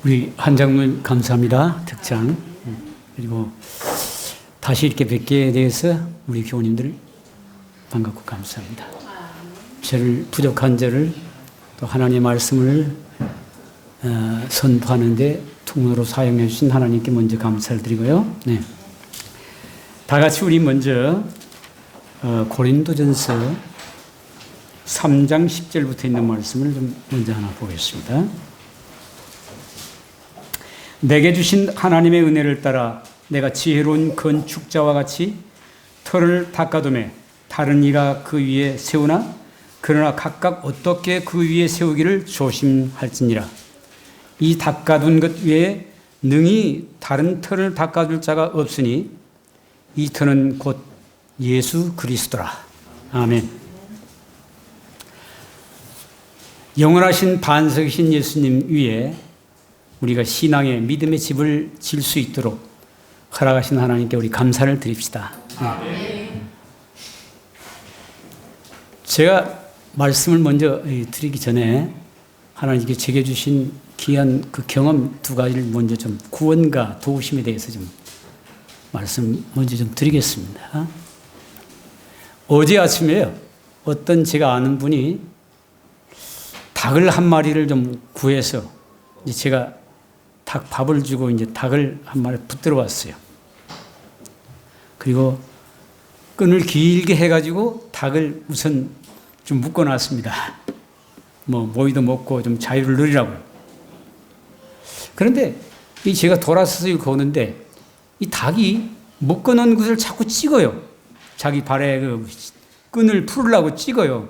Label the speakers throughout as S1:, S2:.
S1: 우리 한장님 감사합니다. 특장. 그리고 다시 이렇게 뵙게 돼서 우리 교우님들 반갑고 감사합니다. 저를 부족한 저를 또 하나님의 말씀을 선포하는데 통로로 사용해 주신 하나님께 먼저 감사를 드리고요. 네. 다 같이 우리 먼저 고린도전서 3장 10절부터 있는 말씀을 좀 먼저 하나 보겠습니다. 내게 주신 하나님의 은혜를 따라 내가 지혜로운 건축자와 같이 터를 닦아두매 다른 이가 그 위에 세우나 그러나 각각 어떻게 그 위에 세우기를 조심할지니라. 이 닦아둔 것 외에 능히 다른 터를 닦아줄 자가 없으니 이 터는 곧 예수 그리스도라. 아멘. 영원하신 반석이신 예수님 위에 우리가 신앙의 믿음의 집을 질 수 있도록 허락하신 하나님께 우리 감사를 드립시다. 아멘. 제가 말씀을 먼저 드리기 전에 하나님께 제게 주신 귀한 그 경험 두 가지를 먼저 좀 구원과 도우심에 대해서 좀 말씀 먼저 좀 드리겠습니다. 어제 아침에요. 어떤 제가 아는 분이 닭을 한 마리를 좀 구해서 이제 제가 닭 밥을 주고 이제 닭을 한 마리 붙들어 왔어요. 그리고 끈을 길게 해가지고 닭을 우선 좀 묶어놨습니다. 모이도 먹고 좀 자유를 누리라고요. 그런데 이 제가 돌아서서 이렇게 오는데 이 닭이 묶어놓은 것을 자꾸 찍어요. 자기 발에 그 끈을 풀으려고 찍어요.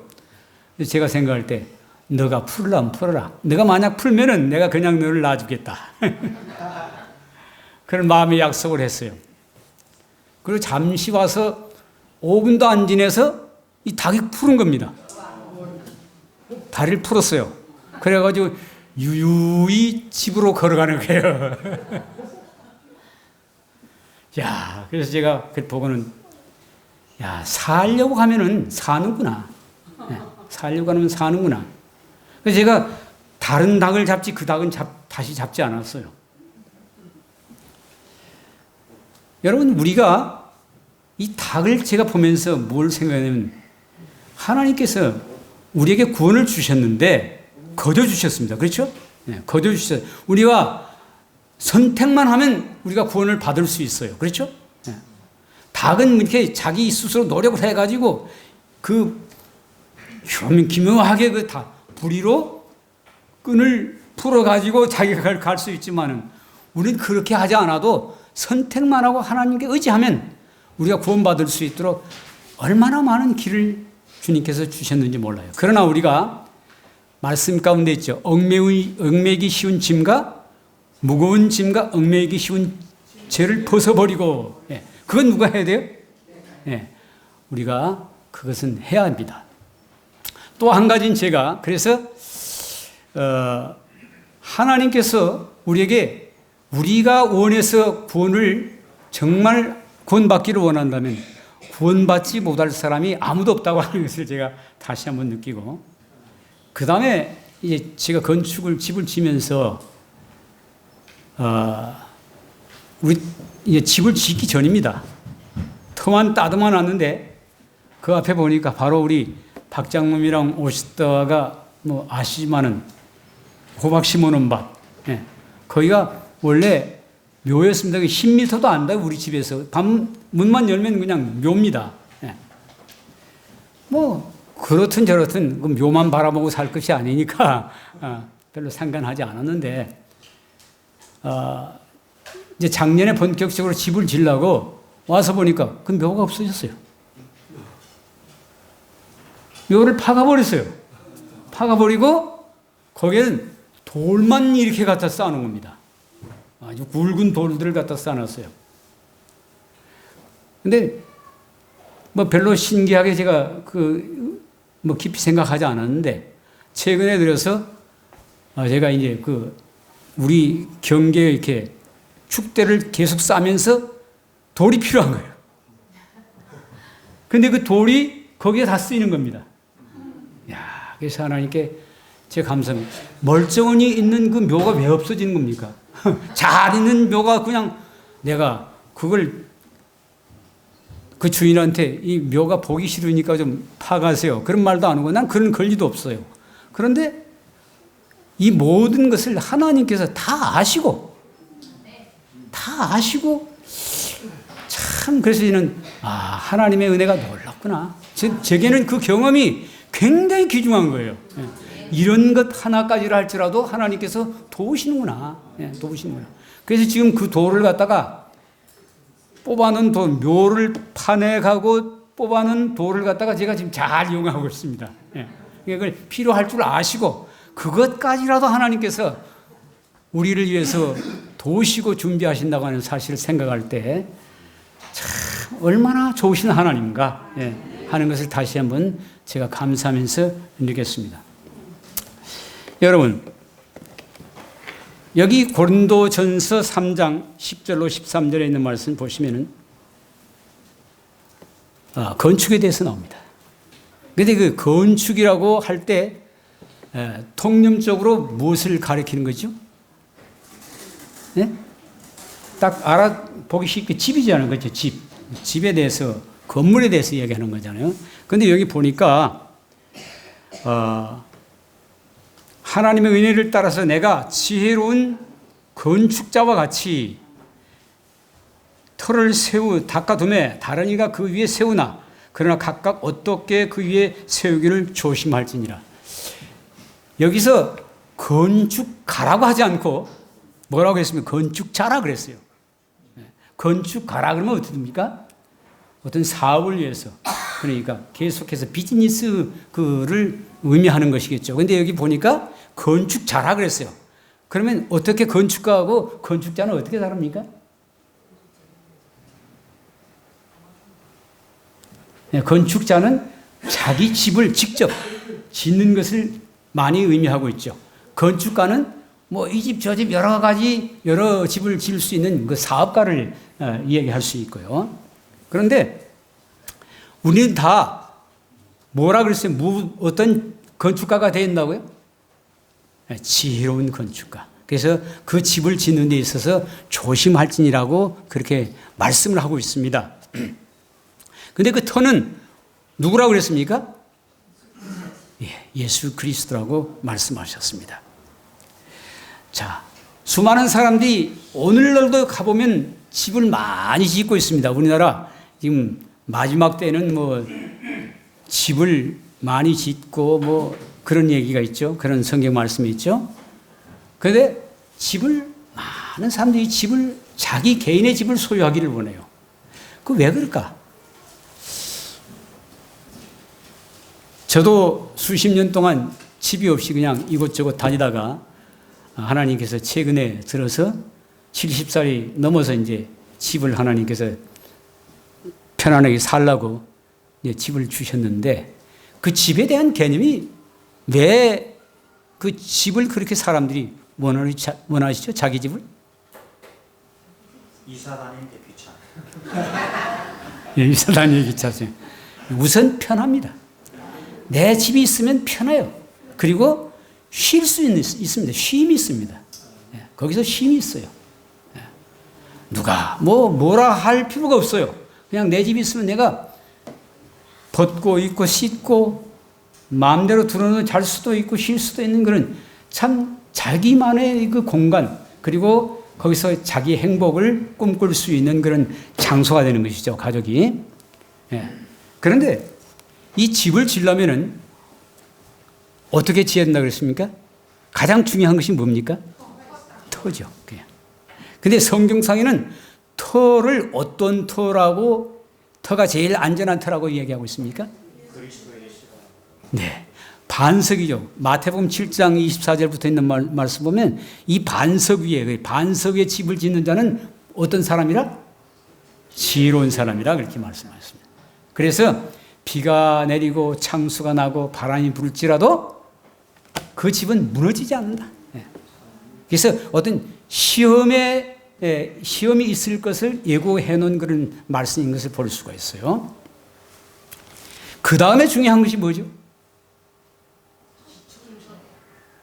S1: 제가 생각할 때 너가 풀으려면 풀어라. 너가 만약 풀면은 내가 그냥 너를 놔주겠다. 그런 마음의 약속을 했어요. 그리고 잠시 와서 5분도 안 지내서 이 닭이 푸른 겁니다. 다리를 풀었어요. 그래가지고 유유히 집으로 걸어가는 거예요. 야, 그래서 제가 그 보고는 야, 살려고 하면은 사는구나. 네, 살려고 하면 사는구나. 그래서 제가 다른 닭을 잡지 그 닭은 다시 잡지 않았어요. 여러분, 우리가 이 닭을 제가 보면서 뭘 생각하냐면 하나님께서 우리에게 구원을 주셨는데 거둬주셨습니다. 그렇죠? 네, 거둬주셨어요. 우리가 선택만 하면 우리가 구원을 받을 수 있어요. 그렇죠? 네. 닭은 이렇게 자기 스스로 노력을 해가지고 기묘하게 그 부리로 끈을 풀어가지고 자기가 갈 수 있지만은 우리는 그렇게 하지 않아도 선택만 하고 하나님께 의지하면 우리가 구원받을 수 있도록 얼마나 많은 길을 주님께서 주셨는지 몰라요. 그러나 우리가 말씀 가운데 있죠. 얽매기 쉬운 짐과 무거운 짐과 얽매기 쉬운 죄를 벗어버리고, 예. 그건 누가 해야 돼요? 예. 우리가 그것은 해야 합니다. 또 한 가지는 제가 그래서 하나님께서 우리에게 우리가 원해서 구원을 정말 구원받기를 원한다면 구원받지 못할 사람이 아무도 없다고 하는 것을 제가 다시 한번 느끼고, 그 다음에 이제 제가 집을 지면서 우리 이제 집을 짓기 전입니다. 터만 따듬어 놨는데 그 앞에 보니까 바로 우리 박장놈이랑 오시다가 아시지만은 호박 심어놓은 밭. 예. 거기가 원래 묘였습니다. 10m도 안 돼요, 우리 집에서. 문만 열면 그냥 묘입니다. 예. 그렇든 저렇든 그 묘만 바라보고 살 것이 아니니까 별로 상관하지 않았는데, 이제 작년에 본격적으로 집을 지려고 와서 보니까 그 묘가 없어졌어요. 묘를 파가버렸어요. 파가버리고 거기에는 돌만 이렇게 갖다 쌓아놓은 겁니다. 아주 굵은 돌들을 갖다 쌓아놨어요. 근데 별로 신기하게 제가 깊이 생각하지 않았는데 최근에 들어서 제가 이제 우리 경계에 이렇게 축대를 계속 쌓으면서 돌이 필요한 거예요. 근데 그 돌이 거기에 다 쓰이는 겁니다. 야, 그래서 하나님께 제 감사합니다. 멀쩡히 있는 그 묘가 왜 없어지는 겁니까? 잘 있는 묘가 그냥 내가 그걸 그 주인한테 이 묘가 보기 싫으니까 좀 파가세요. 그런 말도 안 하고 난 그런 권리도 없어요. 그런데 이 모든 것을 하나님께서 다 아시고 참 그래서 이는 하나님의 은혜가 놀랍구나. 제게는 그 경험이 굉장히 귀중한 거예요. 이런 것 하나까지를 할지라도 하나님께서 도우시는구나. 도우시는구나. 그래서 지금 그 돌을 갖다가 뽑아놓은 돌, 묘를 파내가고 뽑아놓은 돌을 갖다가 제가 지금 잘 이용하고 있습니다. 그걸 필요할 줄 아시고 그것까지라도 하나님께서 우리를 위해서 도우시고 준비하신다고 하는 사실을 생각할 때 참 얼마나 좋으신 하나님인가 하는 것을 다시 한번 제가 감사하면서 느꼈습니다. 여러분, 여기 고린도전서 3장 10절로 13절에 있는 말씀 보시면은 건축에 대해서 나옵니다. 그런데 그 건축이라고 할 때 통념적으로 무엇을 가리키는 거죠? 네? 딱 알아보기 쉽게 집이잖아요. 그렇죠? 집에 대해서, 건물에 대해서 이야기하는 거잖아요. 그런데 여기 보니까 하나님의 은혜를 따라서 내가 지혜로운 건축자와 같이 터를 닦아두매 다른 이가 그 위에 세우나 그러나 각각 어떻게 그 위에 세우기를 조심할지니라. 여기서 건축가라고 하지 않고 뭐라고 했습니까? 건축자라 그랬어요. 건축가라 그러면 어떻게 됩니까? 어떤 사업을 위해서, 그러니까 계속해서 비즈니스 그를 의미하는 것이겠죠. 근데 여기 보니까 건축자라 그랬어요. 그러면 어떻게 건축가하고 건축자는 어떻게 다릅니까? 건축자는 자기 집을 직접 짓는 것을 많이 의미하고 있죠. 건축가는 뭐 이 집 저 집 여러 가지 여러 집을 지을 수 있는 그 사업가를 이야기할 수 있고요. 그런데 우리는 다 뭐라 그랬어요? 어떤 건축가가 되어 있다고요? 지혜로운 건축가. 그래서 그 집을 짓는 데 있어서 조심할지니라고 그렇게 말씀을 하고 있습니다. 근데 그 터는 누구라고 그랬습니까? 예수 그리스도라고 말씀하셨습니다. 자, 수많은 사람들이 오늘날도 가보면 집을 많이 짓고 있습니다. 우리나라 지금 마지막 때는 뭐 집을 많이 짓고 뭐 그런 얘기가 있죠. 그런 성경 말씀이 있죠. 그런데 많은 사람들이 자기 개인의 집을 소유하기를 원해요. 그 왜 그럴까? 저도 수십 년 동안 집이 없이 그냥 이곳저곳 다니다가 하나님께서 최근에 들어서 70살이 넘어서 이제 집을 하나님께서 편안하게 살라고 이제 집을 주셨는데 그 집에 대한 개념이 왜 그 집을 그렇게 사람들이 원하시죠? 자기 집을?
S2: 이사 다니는데 귀찮아요.
S1: 이사 다니기 귀찮아요. 우선 편합니다. 내 집이 있으면 편해요. 그리고 쉴 수 있습니다. 쉼이 있습니다. 거기서 쉼이 있어요. 누가 뭐라 할 필요가 없어요. 그냥 내 집이 있으면 내가 벗고 입고 씻고 마음대로 들어놓고 잘 수도 있고 쉴 수도 있는 그런 참 자기만의 그 공간, 그리고 거기서 자기 행복을 꿈꿀 수 있는 그런 장소가 되는 것이죠, 가족이. 그런데 이 집을 지으려면은 어떻게 지어야 된다고 그랬습니까? 가장 중요한 것이 뭡니까? 터죠. 근데 성경상에는 터를 어떤 터라고, 터가 제일 안전한 터라고 이야기하고 있습니까? 네. 반석이죠. 마태복음 7장 24절부터 있는 말씀 보면 이 반석 위에 집을 짓는 자는 어떤 사람이라? 지혜로운 사람이라 그렇게 말씀하셨습니다. 그래서 비가 내리고 창수가 나고 바람이 불지라도 그 집은 무너지지 않는다. 그래서 어떤 시험이 있을 것을 예고해 놓은 그런 말씀인 것을 볼 수가 있어요. 그 다음에 중요한 것이 뭐죠?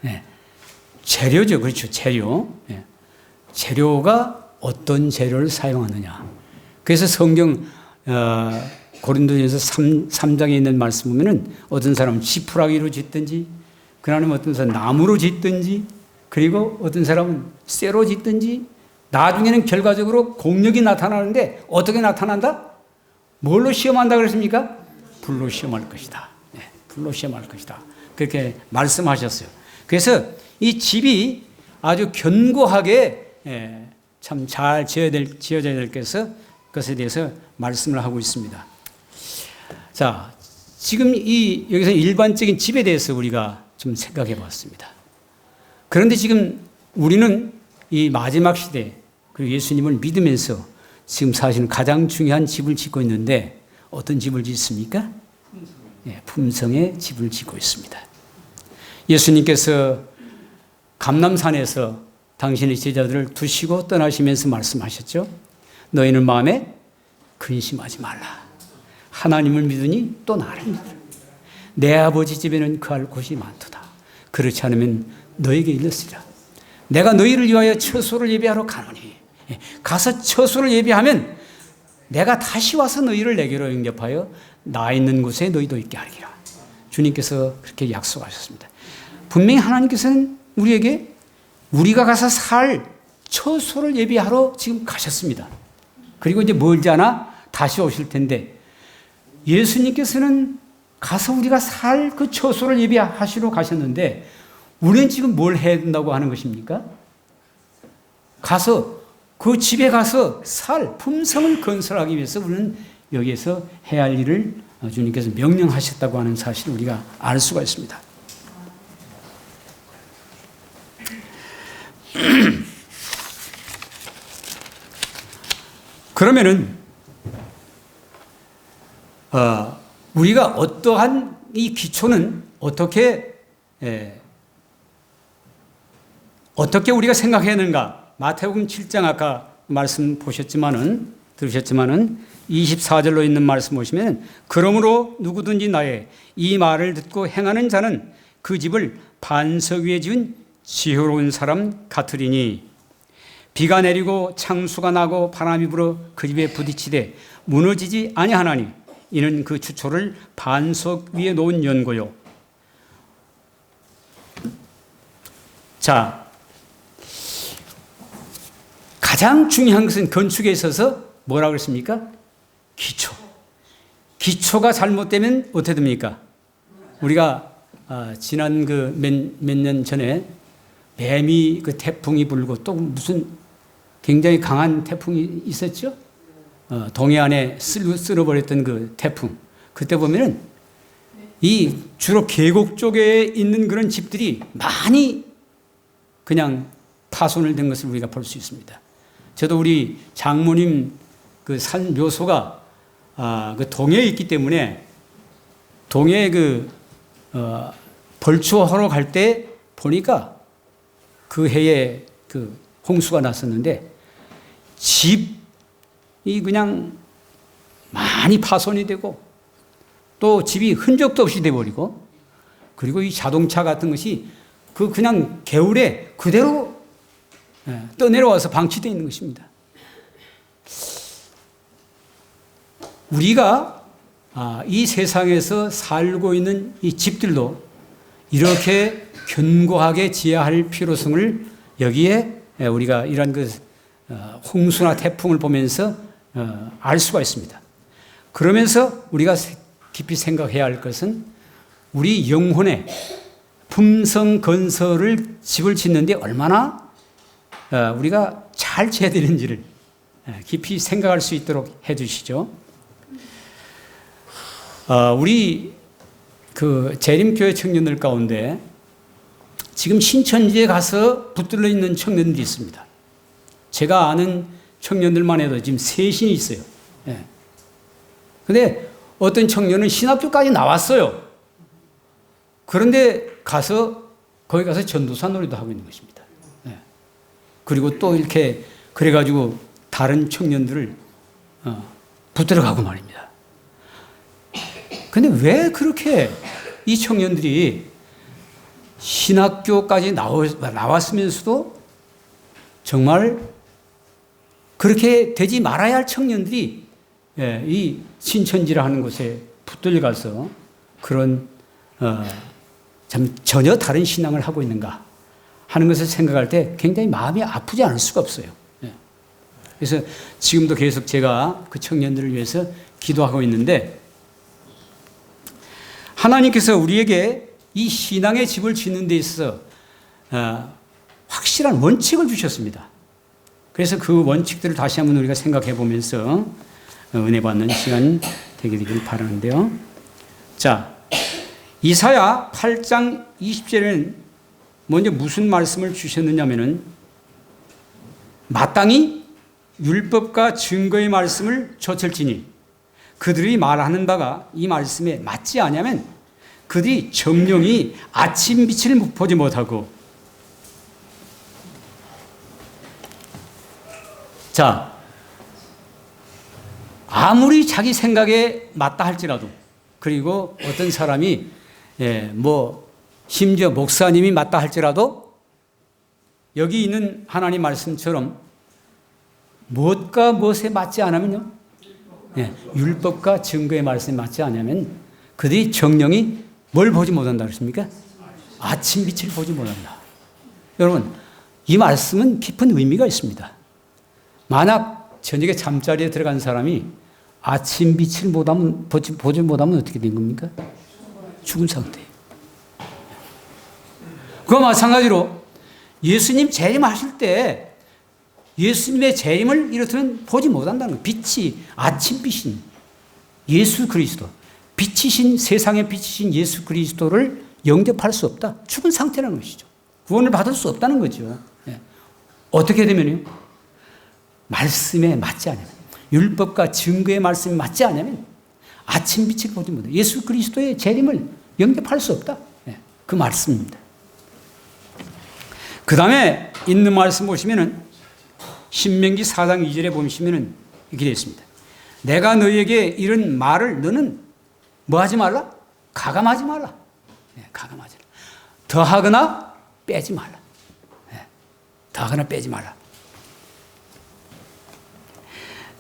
S1: 예. 재료죠. 그렇죠. 재료. 예. 재료가 어떤 재료를 사용하느냐. 그래서 성경 고린도전서 3장에 있는 말씀 보면은 어떤 사람은 지푸라기로 짓든지, 그러면 어떤 사람은 나무로 짓든지, 그리고 어떤 사람은 쇠로 짓든지, 나중에는 결과적으로 공력이 나타나는데 어떻게 나타난다? 뭘로 시험한다 그랬습니까? 불로 시험할 것이다. 네, 불로 시험할 것이다. 그렇게 말씀하셨어요. 그래서 이 집이 아주 견고하게 참 잘 지어져야 될 것에 대해서 말씀을 하고 있습니다. 자, 지금 여기서 일반적인 집에 대해서 우리가 좀 생각해 봤습니다. 그런데 지금 우리는 이 마지막 시대, 그리고 예수님을 믿으면서 지금 사실은 가장 중요한 집을 짓고 있는데 어떤 집을 짓습니까? 품성의 집을 짓고 있습니다. 예수님께서 감람산에서 당신의 제자들을 두시고 떠나시면서 말씀하셨죠. 너희는 마음에 근심하지 말라. 하나님을 믿으니 또 나를 믿으라. 내 아버지 집에는 거할 곳이 많도다. 그렇지 않으면 너에게 일렀으리라. 내가 너희를 위하여 처소를 예비하러 가노니, 가서 처소를 예비하면 내가 다시 와서 너희를 내게로 영접하여 나 있는 곳에 너희도 있게 하리라. 주님께서 그렇게 약속하셨습니다. 분명히 하나님께서는 우리에게 우리가 가서 살 처소를 예비하러 지금 가셨습니다. 그리고 이제 멀지 않아 다시 오실 텐데, 예수님께서는 가서 우리가 살 그 처소를 예비하시러 가셨는데 우리는 지금 뭘 해야 된다고 하는 것입니까? 가서 그 집에 가서 살 품성을 건설하기 위해서 우리는 여기에서 해야 할 일을 주님께서 명령하셨다고 하는 사실을 우리가 알 수가 있습니다. 그러면은 우리가 어떠한 이 기초는 어떻게 우리가 생각해야 하는가? 마태복음 7장 아까 말씀 들으셨지만은 24절로 있는 말씀 보시면, 그러므로 누구든지 나의 이 말을 듣고 행하는 자는 그 집을 반석 위에 지은 지혜로운 사람 같으리니, 비가 내리고 창수가 나고 바람이 불어 그 집에 부딪히되 무너지지 아니하나니 이는 그 주초를 반석 위에 놓은 연고요. 자, 가장 중요한 것은 건축에 있어서 뭐라고 그랬습니까? 기초. 기초가 잘못되면 어떻게 됩니까? 우리가 지난 그 몇 년 전에 매미 그 태풍이 불고 또 무슨 굉장히 강한 태풍이 있었죠? 동해안에 쓸어버렸던 그 태풍. 그때 보면은 이 주로 계곡 쪽에 있는 그런 집들이 많이 그냥 파손을 된 것을 우리가 볼 수 있습니다. 저도 우리 장모님 그 산 묘소가 그 동해에 있기 때문에 동해에 벌초하러 갈 때 보니까 그 해에 그 홍수가 났었는데 집이 그냥 많이 파손이 되고 또 집이 흔적도 없이 돼버리고, 그리고 이 자동차 같은 것이 그냥 개울에 그대로 떠내려와서 방치되어 있는 것입니다. 우리가 이 세상에서 살고 있는 이 집들도 이렇게 견고하게 지어야 할 필요성을 여기에 우리가 이런 홍수나 태풍을 보면서 알 수가 있습니다. 그러면서 우리가 깊이 생각해야 할 것은 우리 영혼의 품성 건설을 집을 짓는데 얼마나 우리가 잘 지어야 되는지를 깊이 생각할 수 있도록 해 주시죠. 우리 그 재림교회 청년들 가운데 지금 신천지에 가서 붙들려 있는 청년들이 있습니다. 제가 아는 청년들만 해도 지금 셋이 있어요. 그런데 어떤 청년은 신학교까지 나왔어요. 그런데 거기 가서 전도사 놀이도 하고 있는 것입니다. 그리고 또 이렇게 그래가지고 다른 청년들을 붙들어가고 말입니다. 근데 왜 그렇게 이 청년들이 신학교까지 나왔으면서도 정말 그렇게 되지 말아야 할 청년들이 이 신천지라 는 곳에 붙들려 가서 그런 참 전혀 다른 신앙을 하고 있는가 하는 것을 생각할 때 굉장히 마음이 아프지 않을 수가 없어요. 그래서 지금도 계속 제가 그 청년들을 위해서 기도하고 있는데, 하나님께서 우리에게 이 신앙의 집을 짓는 데 있어서 확실한 원칙을 주셨습니다. 그래서 그 원칙들을 다시 한번 우리가 생각해 보면서 은혜 받는 시간 되게 되길 바라는데요. 자, 이사야 8장 20절에는 먼저 무슨 말씀을 주셨느냐면은 마땅히 율법과 증거의 말씀을 좇을지니 그들이 말하는 바가 이 말씀에 맞지 아니하면 그들이 정령이 아침 빛을 보지 못하고, 자, 아무리 자기 생각에 맞다 할지라도, 그리고 어떤 사람이 심지어 목사님이 맞다 할지라도 여기 있는 하나님 말씀처럼 무엇과 무엇에 맞지 않으면요, 율법과 증거의 말씀에 맞지 않으면 그들이 정령이 뭘 보지 못한다 그랬습니까? 아침 빛을 보지 못한다. 여러분, 이 말씀은 깊은 의미가 있습니다. 만약 저녁에 잠자리에 들어간 사람이 아침 빛을 보지 못하면 어떻게 된 겁니까? 죽은 상태예요. 그와 마찬가지로 예수님 재림하실 때 예수님의 재림을 이렇다면 보지 못한다는 거예요. 빛이, 아침빛인 예수 그리스도, 빛이신, 세상의 빛이신 예수 그리스도를 영접할 수 없다. 죽은 상태라는 것이죠. 구원을 받을 수 없다는 거죠. 어떻게 되면요? 말씀에 맞지 않으면, 율법과 증거의 말씀에 맞지 않으면 아침빛을 보지 못해. 예수 그리스도의 재림을 영접할 수 없다. 그 말씀입니다. 그 다음에 있는 말씀 보시면은 신명기 4장 2절에 보시면은 이렇게 되어 있습니다. 내가 너희에게 이런 말을 너는 뭐 하지 말라? 가감하지 말라. 가감하지 말라. 더하거나 빼지 말라. 더하거나 빼지 말라.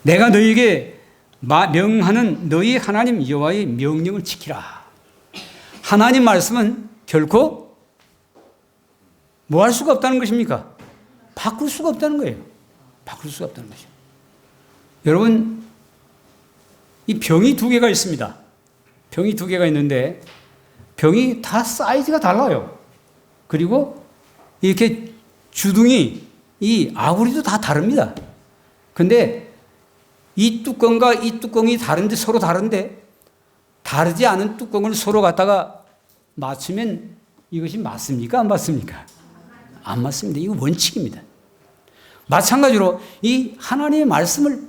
S1: 내가 너희에게 명하는 너희 하나님 여호와의 명령을 지키라. 하나님 말씀은 결코 뭐 할 수가 없다는 것입니까? 바꿀 수가 없다는 거예요. 바꿀 수가 없다는 것이죠. 여러분, 이 병이 두 개가 있습니다. 병이 두 개가 있는데 병이 다 사이즈가 달라요. 그리고 이렇게 주둥이, 이 아구리도 다 다릅니다. 근데 이 뚜껑과 이 뚜껑이 다른데, 서로 다른데 다르지 않은 뚜껑을 서로 갖다가 맞추면 이것이 맞습니까? 안 맞습니까? 안 맞습니다. 이거 원칙입니다. 마찬가지로 이 하나님의 말씀을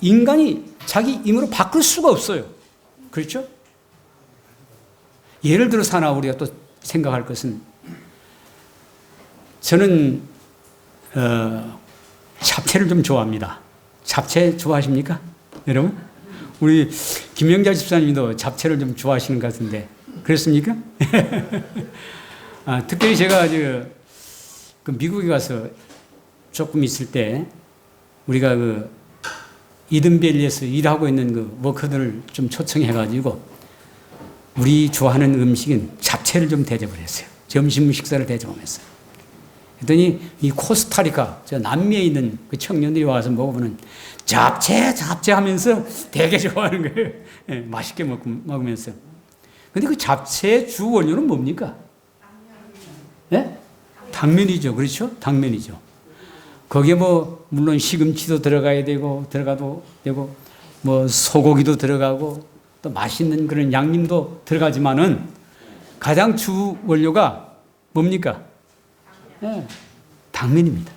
S1: 인간이 자기 힘으로 바꿀 수가 없어요. 그렇죠? 예를 들어서 하나 우리가 또 생각할 것은, 저는 잡채를 좀 좋아합니다. 잡채 좋아하십니까? 여러분? 우리 김영자 집사님도 잡채를 좀 좋아하시는 것 같은데 그렇습니까? 특별히 제가 그 미국에 가서 조금 있을 때 우리가 그 이든밸리에서 일하고 있는 그 워커들을 좀 초청해가지고 우리 좋아하는 음식인 잡채를 좀 대접을 했어요. 점심 식사를 대접하면서. 그랬더니 이 코스타리카, 저 남미에 있는 그 청년들이 와서 먹어보는 잡채 하면서 되게 좋아하는 거예요. 맛있게 먹으면서. 근데 그 잡채의 주 원료는 뭡니까? 당면이죠. 그렇죠? 당면이죠. 거기에 물론 시금치도 들어가야 되고, 소고기도 들어가고, 또 맛있는 그런 양념도 들어가지만은 가장 주 원료가 뭡니까? 당면입니다.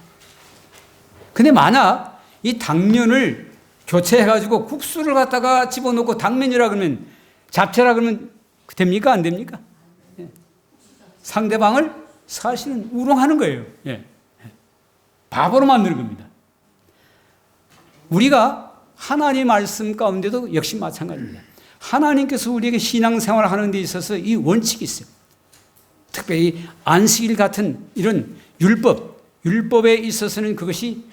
S1: 근데 만약 이 당면을 교체해가지고 국수를 갖다가 집어넣고 당면이라 그러면, 잡채라 그러면 됩니까? 안 됩니까? 상대방을 사실은 우롱하는 거예요. 바보로 만드는 겁니다. 우리가 하나님의 말씀 가운데도 역시 마찬가지입니다. 하나님께서 우리에게 신앙생활을 하는 데 있어서 이 원칙이 있어요. 특별히 안식일 같은 이런 율법에 있어서는 그것이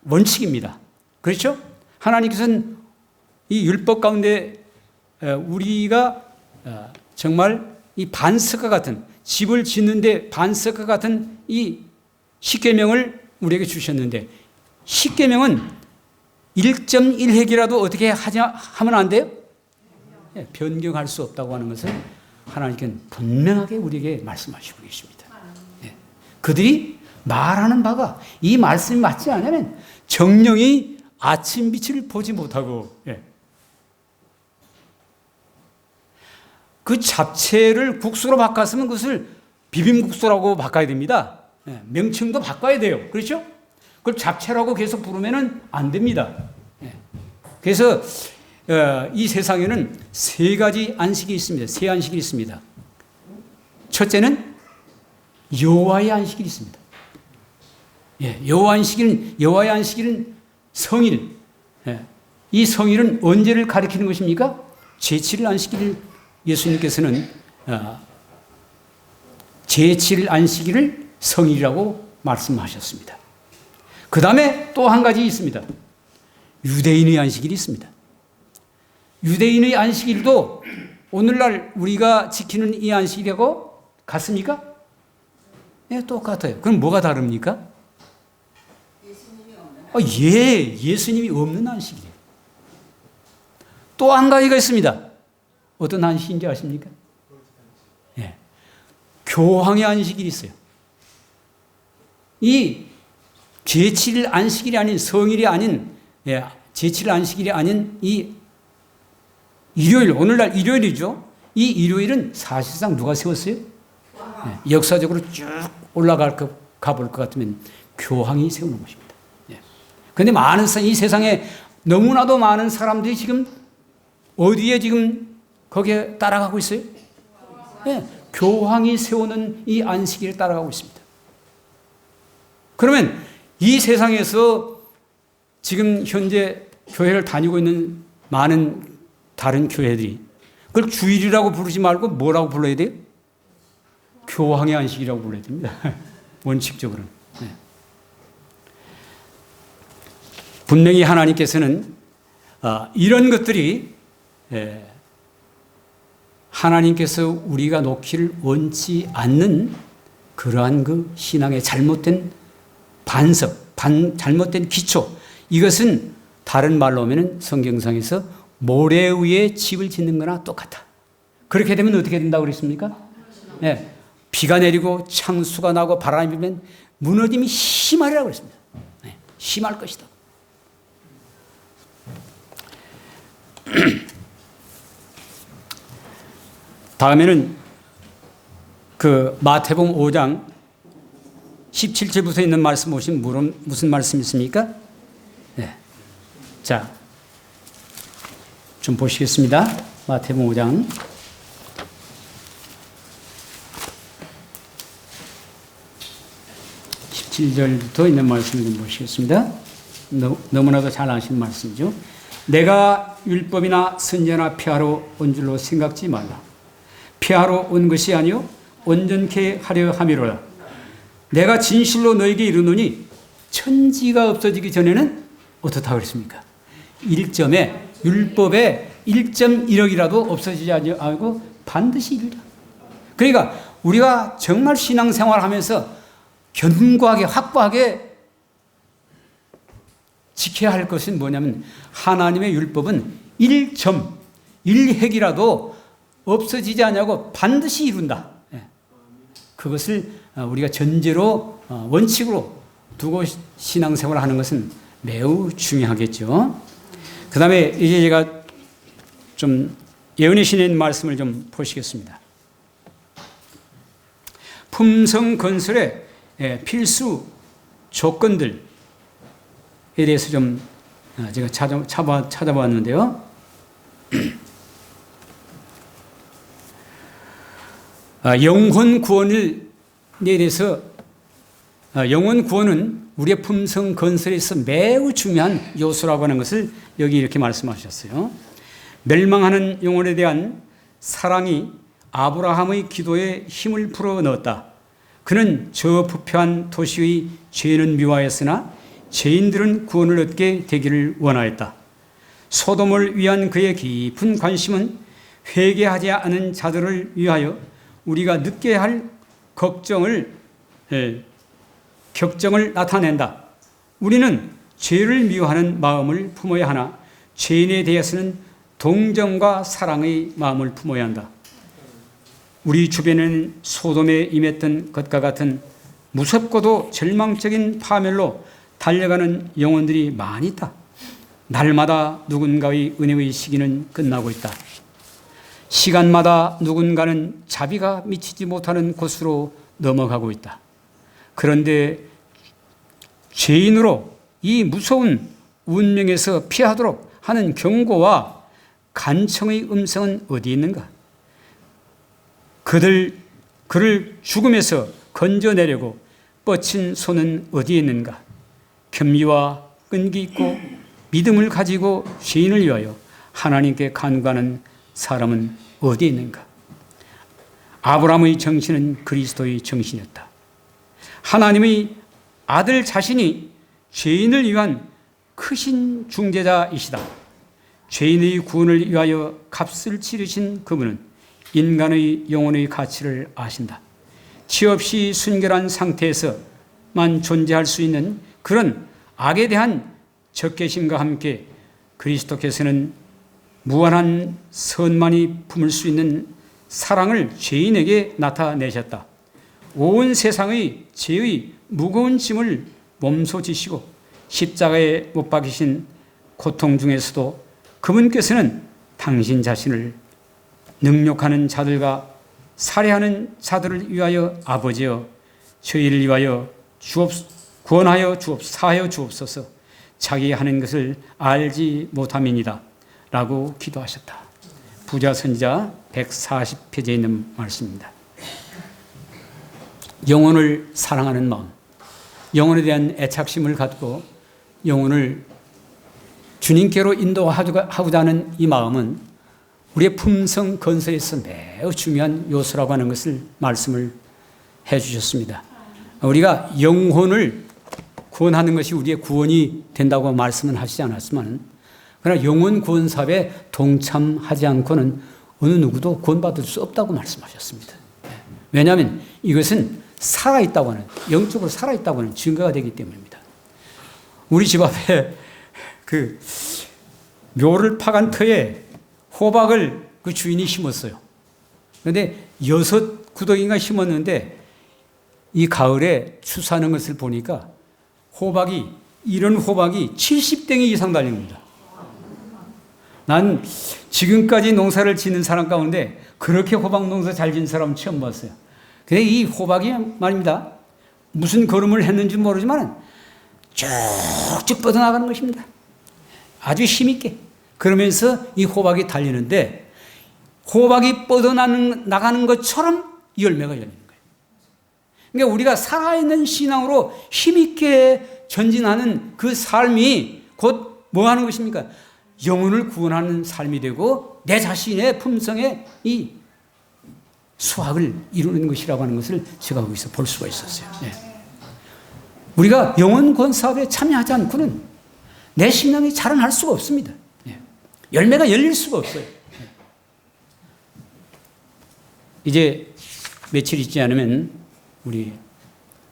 S1: 원칙입니다. 그렇죠? 하나님께서는 이 율법 가운데 우리가 정말 이 반석과 같은, 집을 짓는데 반석과 같은 이 십계명을 우리에게 주셨는데, 십계명은 1.1획이라도 어떻게 하면 안 돼요? 변경할 수 없다고 하는 것을 하나님께는 분명하게 우리에게 말씀하시고 계십니다. 그들이 말하는 바가 이 말씀이 맞지 않으면 정령이 아침 빛을 보지 못하고, 그 잡채를 국수로 바꿨으면 그것을 비빔국수라고 바꿔야 됩니다. 명칭도 바꿔야 돼요. 그렇죠? 그걸 잡채라고 계속 부르면 안 됩니다. 그래서 이 세상에는 세 가지 안식이 있습니다. 세 안식이 있습니다. 첫째는 여호와의 안식이 있습니다. 여호와의 안식일은 성일. 이 성일은 언제를 가리키는 것입니까? 제7일 안식일을 예수님께서는 제7일 안식일을 성일이라고 말씀하셨습니다. 그 다음에 또 한 가지 있습니다. 유대인의 안식일이 있습니다. 유대인의 안식일도 오늘날 우리가 지키는 이 안식일하고 같습니까? 네, 똑같아요. 그럼 뭐가 다릅니까? 예수님이 없는 안식일이에요. 또 한 가지가 있습니다. 어떤 안식인지 아십니까? 교황의 안식일이 있어요. 이 제7일 안식일이 아닌, 성일이 아닌, 제7일 안식일이 아닌 이 일요일, 오늘날 일요일이죠. 이 일요일은 사실상 누가 세웠어요? 역사적으로 쭉 가볼 것 같으면 교황이 세우는 것입니다. 그런데 이 세상에 너무나도 많은 사람들이 지금 어디에 지금 거기에 따라가고 있어요? 교황이 세우는 이 안식일을 따라가고 있습니다. 그러면 이 세상에서 지금 현재 교회를 다니고 있는 많은 다른 교회들이 그걸 주일이라고 부르지 말고 뭐라고 불러야 돼요? 교황의 안식이라고 불러야 됩니다. 원칙적으로는. 분명히 하나님께서는 이런 것들이 하나님께서 우리가 놓기를 원치 않는 그러한 그 신앙의 잘못된 반석, 잘못된 기초, 이것은 다른 말로 하면 성경상에서 모래 위에 집을 짓는 거나 똑같아. 그렇게 되면 어떻게 된다고 그랬습니까? 비가 내리고 창수가 나고 바람이 불면 무너짐이 심하리라고 그랬습니다. 심할 것이다. 다음에는 그 마태복음 5장 17절부터 있는 말씀 보시면 무슨 말씀이 있습니까? 자, 좀 보시겠습니다. 마태복음 5장 17절부터 있는 말씀을 좀 보시겠습니다. 너무나도 잘 아시는 말씀이죠. 내가 율법이나 선지자나 폐하러 온 줄로 생각지 말라. 폐하러 온 것이 아니요 온전케 하려 함이로라. 내가 진실로 너에게 이르노니 천지가 없어지기 전에는 어떻다고 그랬습니까? 1점에 율법에 1.1억이라도 없어지지 않고 반드시 이루라. 그러니까 우리가 정말 신앙생활하면서 견고하게 확고하게 지켜야 할 것은 뭐냐면 하나님의 율법은 1.1획이라도 없어지지 않냐고 반드시 이룬다. 그것을 우리가 전제로 원칙으로 두고 신앙생활을 하는 것은 매우 중요하겠죠. 그 다음에 이제 제가 좀 예언의 신에 있는 말씀을 좀 보시겠습니다. 품성 건설의 필수 조건들에 대해서 좀 제가 찾아봤는데요. 영혼 구원에 대해서 영혼 구원은 우리의 품성 건설에서 매우 중요한 요소라고 하는 것을 여기 이렇게 말씀하셨어요. 멸망하는 영혼에 대한 사랑이 아브라함의 기도에 힘을 불어 넣었다. 그는 저 부패한 도시의 죄는 미워하였으나 죄인들은 구원을 얻게 되기를 원하였다. 소돔을 위한 그의 깊은 관심은 회개하지 않은 자들을 위하여 우리가 느껴야 할 격정을 나타낸다. 우리는 죄를 미워하는 마음을 품어야 하나 죄인에 대해서는 동정과 사랑의 마음을 품어야 한다. 우리 주변에는 소돔에 임했던 것과 같은 무섭고도 절망적인 파멸로 달려가는 영혼들이 많이 있다. 날마다 누군가의 은혜의 시기는 끝나고 있다. 시간마다 누군가는 자비가 미치지 못하는 곳으로 넘어가고 있다. 그런데 죄인으로 이 무서운 운명에서 피하도록 하는 경고와 간청의 음성은 어디 있는가? 그를 죽음에서 건져내려고 뻗친 손은 어디에 있는가? 겸비와 끈기 있고 믿음을 가지고 죄인을 위하여 하나님께 간구하는 사람은 어디에 있는가? 아브라함의 정신은 그리스도의 정신이었다. 하나님의 아들 자신이 죄인을 위한 크신 중재자이시다. 죄인의 구원을 위하여 값을 치르신 그분은 인간의 영혼의 가치를 아신다. 치 없이 순결한 상태에서만 존재할 수 있는 그런 악에 대한 적개심과 함께 그리스도께서는 무한한 선만이 품을 수 있는 사랑을 죄인에게 나타내셨다. 온 세상의 죄의 무거운 짐을 몸소 지시고 십자가에 못 박히신 고통 중에서도 그분께서는 당신 자신을 능욕하는 자들과 살해하는 자들을 위하여 아버지여 저희를 위하여 구원하여 사하여 주옵소서. 자기 하는 것을 알지 못함이니이다 라고 기도하셨다. 부자 선지자 140페이지에 있는 말씀입니다. 영혼을 사랑하는 마음, 영혼에 대한 애착심을 갖고 영혼을 주님께로 인도하고자 하는 이 마음은 우리의 품성 건설에서 매우 중요한 요소라고 하는 것을 말씀을 해 주셨습니다. 우리가 영혼을 구원하는 것이 우리의 구원이 된다고 말씀은 하시지 않았지만, 그러나 영혼 구원 사업에 동참하지 않고는 어느 누구도 구원받을 수 없다고 말씀하셨습니다. 왜냐하면 이것은 살아있다고 하는, 영적으로 살아있다고 하는 증거가 되기 때문입니다. 우리 집 앞에 그 묘를 파간 터에 호박을 그 주인이 심었어요. 그런데 6구덩이가 심었는데 이 가을에 추수하는 것을 보니까 이런 호박이 70댕이 이상 달린 겁니다. 난 지금까지 농사를 짓는 사람 가운데 그렇게 호박 농사 잘 짓는 사람은 처음 봤어요. 근데 이 호박이 말입니다. 무슨 걸음을 했는지 모르지만 쭉쭉 뻗어나가는 것입니다. 아주 힘있게. 그러면서 이 호박이 달리는데 호박이 뻗어나가는 것처럼 열매가 열리는 거예요. 그러니까 우리가 살아있는 신앙으로 힘있게 전진하는 그 삶이 곧 뭐 하는 것입니까? 영혼을 구원하는 삶이 되고 내 자신의 품성에 이 수확을 이루는 것이라고 하는 것을 제가 거기서 볼 수가 있었어요. 네. 우리가 영혼 구원 사업에 참여하지 않고는 내 신앙이 자라날 수가 없습니다. 네. 열매가 열릴 수가 없어요. 네. 이제 며칠 있지 않으면 우리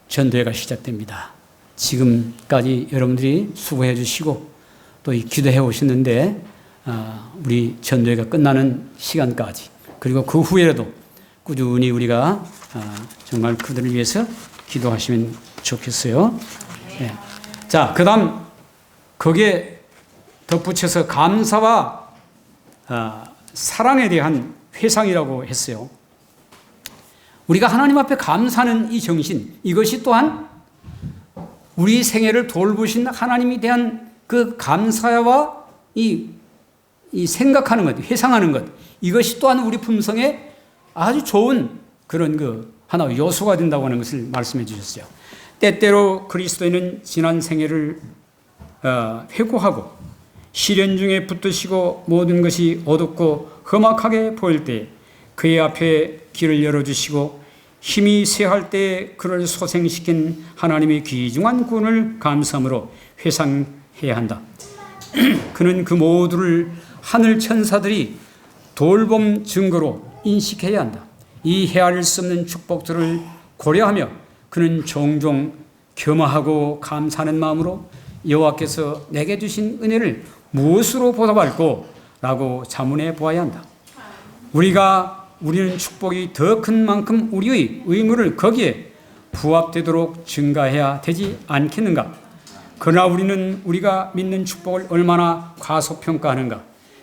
S1: 전도회가 시작됩니다. 지금까지 여러분들이 수고해 주시고 또 기도해 오셨는데 우리 전도회가 끝나는 시간까지 그리고 그 후에라도 꾸준히 우리가 정말 그들을 위해서 기도하시면 좋겠어요. 네. 자, 그 다음 거기에 덧붙여서 감사와 사랑에 대한 회상이라고 했어요. 우리가 하나님 앞에 감사하는 이 정신, 이것이 또한 우리 생애를 돌보신 하나님에 대한 그 감사와 이 생각하는 것, 회상하는 것, 이것이 또한 우리 품성에 아주 좋은 그런 그 하나의 요소가 된다고 하는 것을 말씀해 주셨어요. 때때로 그리스도인은 지난 생애를 회고하고 시련 중에 붙드시고 모든 것이 어둡고 험악하게 보일 때 그의 앞에 길을 열어주시고 힘이 쇠할 때 그를 소생시킨 하나님의 귀중한 구원을 감사함으로 회상해야 한다. 그는 그 모두를 하늘 천사들이 돌봄 증거로 인식해야 한다. 이 헤아릴 수 없는 축복들을 고려하며 그는 종종 겸허하고 감사하는 마음으로 여호와께서 내게 주신 은혜를 무엇으로 보답할꼬? 라고 자문해 보아야 한다. 우리는 축복이 더 큰 만큼 우리의 의무를 거기에 부합되도록 증가해야 되지 않겠는가? 그러나 우리는 우리가 믿는 축복을 얼마나 과소평가하는가?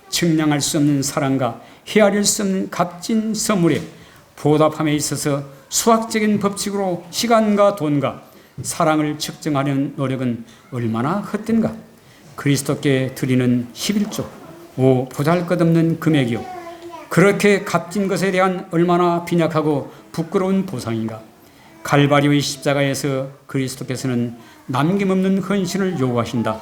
S1: 측량할 수 없는 사랑과 헤아릴 수 없는 값진 선물에 보답함에 있어서 수학적인 법칙으로 시간과 돈과 사랑을 측정하려는 노력은 얼마나 헛된가? 그리스도께 드리는 11조, 보잘것없는 금액이요. 그렇게 값진 것에 대한 얼마나 빈약하고 부끄러운 보상인가? 갈바리의 십자가에서 그리스도께서는 남김없는 헌신을 요구하신다.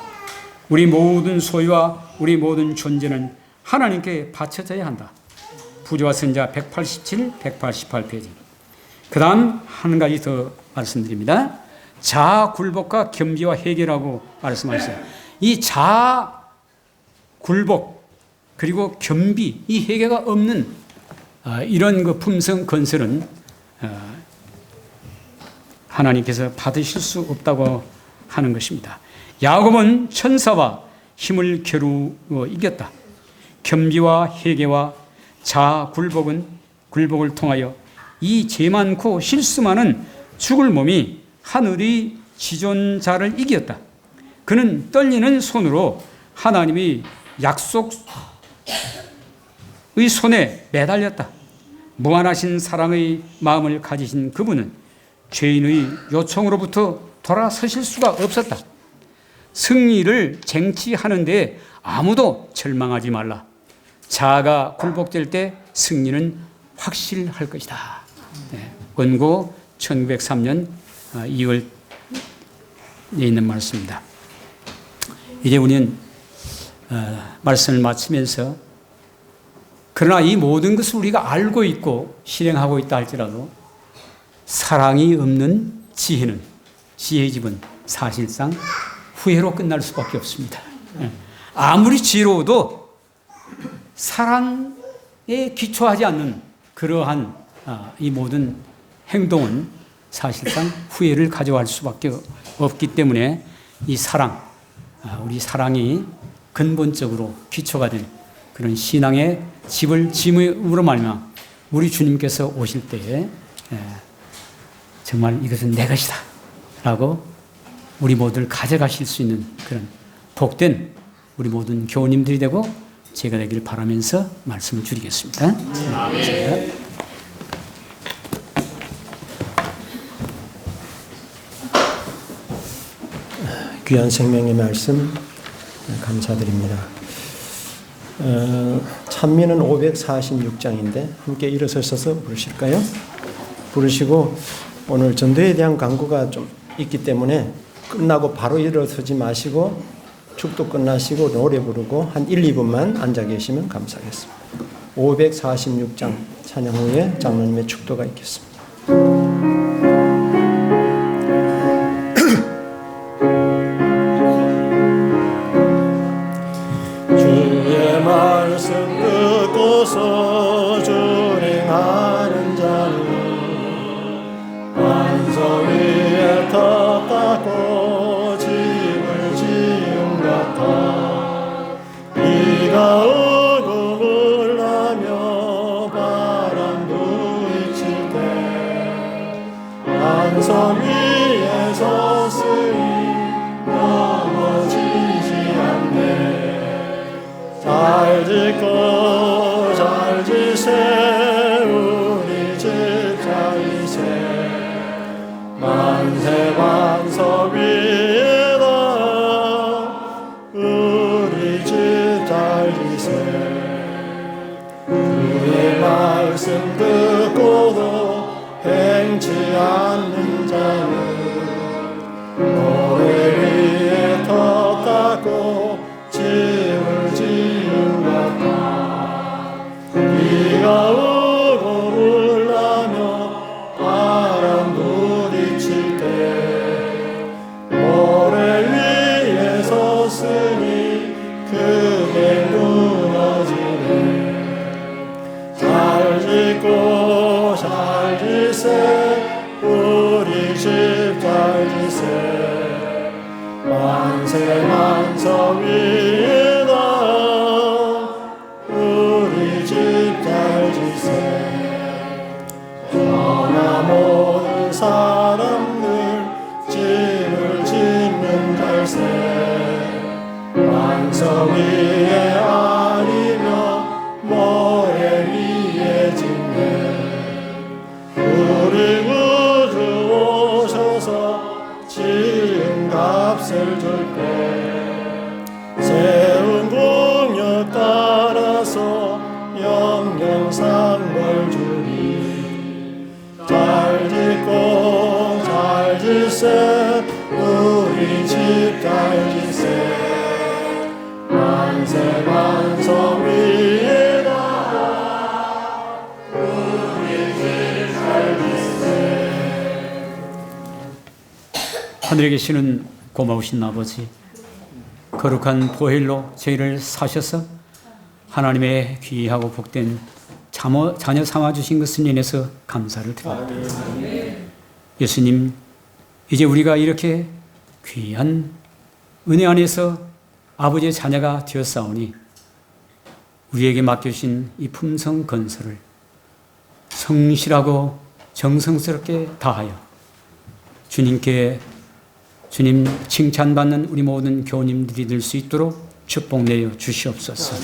S1: 우리 모든 소유와 우리 모든 존재는 하나님께 바쳐져야 한다. 부조와 선자 187, 188페이지. 그 다음 한 가지 더 말씀드립니다. 자아 굴복과 겸비와 회개라고 말씀하셨어요. 이 자아 굴복 그리고 겸비, 이 회개가 없는 이런 그 품성 건설은 하나님께서 받으실 수 없다고 하는 것입니다. 야곱은 천사와 힘을 겨루어 이겼다. 겸비와 회개와 자아 굴복을 통하여 이 죄 많고 실수 많은 죽을 몸이 하늘의 지존자를 이겼다. 그는 떨리는 손으로 하나님의 약속의 손에 매달렸다. 무한하신 사랑의 마음을 가지신 그분은 죄인의 요청으로부터 돌아서실 수가 없었다. 승리를 쟁취하는데 아무도 절망하지 말라. 자아가 굴복될 때 승리는 확실할 것이다. 원고 1903년 2월에 있는 말씀입니다. 이제 우리는 말씀을 마치면서 그러나 이 모든 것을 우리가 알고 있고 실행하고 있다 할지라도 사랑이 없는 지혜의 집은 사실상 후회로 끝날 수밖에 없습니다. 아무리 지혜로워도 사랑에 기초하지 않는 그러한 이 모든 행동은 사실상 후회를 가져갈 수밖에 없기 때문에 이 사랑, 우리 사랑이 근본적으로 기초가 된 그런 신앙의 집을 짐으로 말미암아 우리 주님께서 오실 때에 정말 이것은 내 것이다 라고 우리 모두를 가져가실 수 있는 그런 복된 우리 모든 교우님들이 되고 제가 되길 바라면서 말씀을 드리겠습니다.
S2: 귀한 생명의 말씀 감사드립니다. 찬미는 546장인데 함께 일어서셔서 부르실까요? 부르시고 오늘 전도에 대한 강구가 좀 있기 때문에 끝나고 바로 일어서지 마시고 축도 끝나시고 노래 부르고 한 1, 2분만 앉아 계시면 감사하겠습니다. 546장 찬양 후에 장로님의 축도가 있겠습니다. 주의 말씀 듣고서 준행하는 자는 반석 위에 터 닦고 집을 지은 같아 비가 오고 물나며 바람도 있을 때 반석 위에 섰으니 넘어지지 않네. 잘 짓고 잘 지세 우리 집자이세 만세 반석 위에다 우리 집자이세 그의 말씀 듣고도 행치 않는 자는 모래 위에 터 닦고 집을 지은 같아 비가 오고 짓고 잘 지세 우리 집 잘 지세 만세 만성 위에다 우리 집 잘 지세 전하 모든 사람들 집을 짓는 잘세 만성 위에 아니며 모래 위에 짓네 우리 구주 오셔서 지은 값을 줄게 세운 공역 따라서 영영 상벌 주리 잘 짓고 잘 짓세 우리 집 잘 짓세 만세 만성 위에다 우리 집 잘 짓세.
S1: 하늘에 계시는 고마우신 아버지, 거룩한 보혈로 저희를 사셔서 하나님의 귀하고 복된 자녀 삼아주신 것을 인해서 감사를 드립니다. 예수님, 이제 우리가 이렇게 귀한 은혜 안에서 아버지의 자녀가 되었사오니 우리에게 맡겨주신 이 품성 건설을 성실하고 정성스럽게 다하여 주님께 주님 칭찬받는 우리 모든 교우님들이 될 수 있도록 축복 내려 주시옵소서.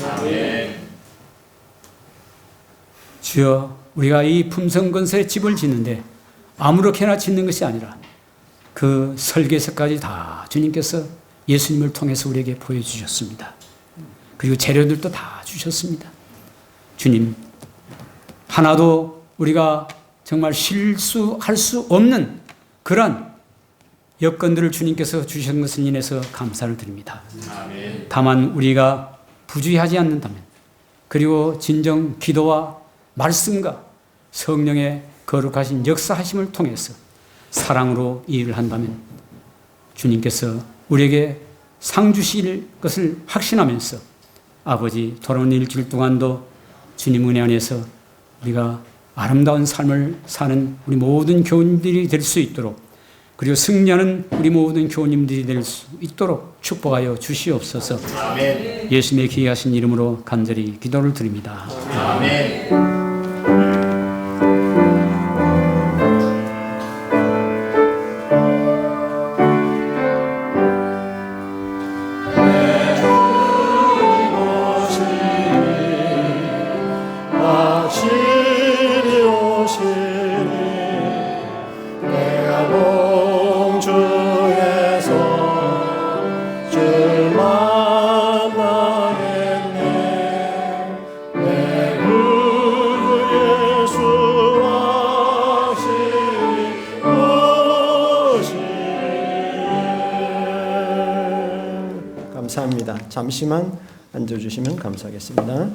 S1: 주여, 우리가 이 품성 건설의 집을 짓는데 아무렇게나 짓는 것이 아니라 그 설계서까지 다 주님께서 예수님을 통해서 우리에게 보여주셨습니다. 그리고 재료들도 다 주셨습니다. 주님, 하나도 우리가 정말 실수할 수 없는 그런 여건들을 주님께서 주신 것을 인해서 감사를 드립니다. 다만 우리가 부주의하지 않는다면, 그리고 진정 기도와 말씀과 성령의 거룩하신 역사하심을 통해서 사랑으로 이 일을 한다면 주님께서 우리에게 상 주실 것을 확신하면서 아버지 돌아오는 일주일 동안도 주님 은혜 안에서 우리가 아름다운 삶을 사는 우리 모든 교우님들이 될 수 있도록, 그리고 승리하는 우리 모든 교우님들이 될 수 있도록 축복하여 주시옵소서. 아멘. 예수님의 귀하신 이름으로 간절히 기도를 드립니다. 아멘.
S2: 감사합니다. 잠시만 앉아주시면 감사하겠습니다.